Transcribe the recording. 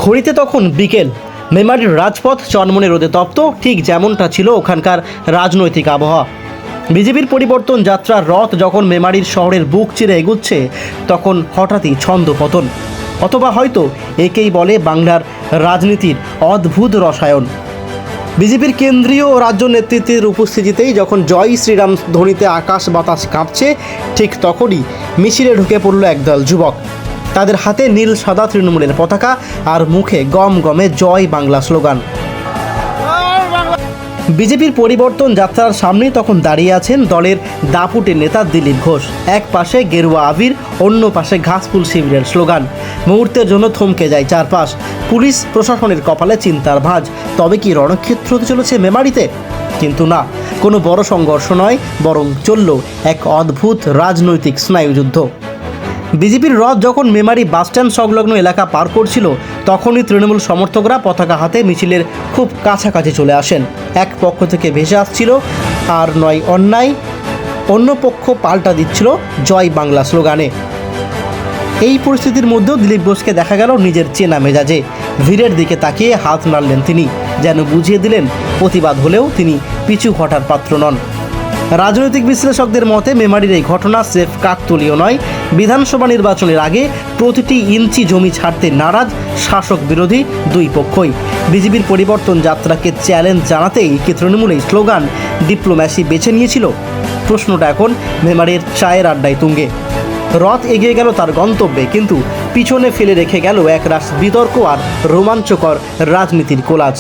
ঘড়িতে তখন বিকেল। মেমারির রাজপথ চনমনে রোদে তপ্ত, ঠিক যেমনটা ছিল ওখানকার রাজনৈতিক আবহাওয়া। বিজেপির পরিবর্তন যাত্রার রথ যখন মেমারির শহরের বুক চিরে এগুচ্ছে, তখন হঠাৎই ছন্দপতন, অথবা হয়তো একেই বলে বাংলার রাজনীতির অদ্ভুত রসায়ন। বিজেপির কেন্দ্রীয় ও রাজ্য নেতৃত্বের উপস্থিতিতেই যখন জয় শ্রীরাম ধ্বনিতে আকাশ বাতাস কাঁপছে, ঠিক তখনই মিছিলে ঢুকে পড়ল একদল যুবক। তাদের হাতে নীল সাদা তৃণমূলের পতাকা আর মুখে গম গমে জয় বাংলা স্লোগান। বিজেপির পরিবর্তন যাত্রার সামনেই তখন দাঁড়িয়ে আছেন দলের দাপুটে নেতা দিলীপ ঘোষ। এক পাশে গেরুয়া আবির, অন্য পাশে ঘাসফুল শিবিরের স্লোগান। মুহূর্তের জন্য থমকে যায় চারপাশ। পুলিশ প্রশাসনের কপালে চিন্তার ভাঁজ। তবে কি রণক্ষেত্র হতে চলেছে মেমারিতে? কিন্তু না, কোনো বড় সংঘর্ষ নয়, বরং চলল এক অদ্ভুত রাজনৈতিক স্নায়ুযুদ্ধ। বিজেপির রথ যখন মেমারি বাসস্ট্যান্ড সংলগ্ন এলাকা পার করছিল, তখনই তৃণমূল সমর্থকরা পতাকা হাতে মিছিলের খুব কাছাকাছি চলে আসেন। এক পক্ষ থেকে ভেসে আসছিল আর নয় অন্যায়, অন্য পক্ষ পাল্টা দিচ্ছিল জয় বাংলা স্লোগানে। এই পরিস্থিতির মধ্যেও দিলীপ ঘোষকে দেখা গেল নিজের চেনা মেজাজে। ভিড়ের দিকে তাকিয়ে হাত নাড়লেন তিনি, যেন বুঝিয়ে দিলেন প্রতিবাদ হলেও তিনি পিছু হটার পাত্র নন। রাজনৈতিক বিশ্লেষকদের মতে মেমারির এই ঘটনা স্রেফ কাকতালীয় নয়। বিধানসভা নির্বাচনের আগে প্রতিটি ইঞ্চি জমি ছাড়তে নারাজ শাসক বিরোধী দুই পক্ষই। বিজেপির পরিবর্তন যাত্রাকে চ্যালেঞ্জ জানাতেই কি তৃণমূলের স্লোগান ডিপ্লোম্যাসি বেছে নিয়েছিল? প্রশ্নটা এখন মেমারির চায়ের আড্ডায় তুঙ্গে। রথ এগিয়ে গেল তার গন্তব্যে, কিন্তু পিছনে ফেলে রেখে গেল একরাশ বিতর্ক আর রোমাঞ্চকর রাজনীতির কোলাজ।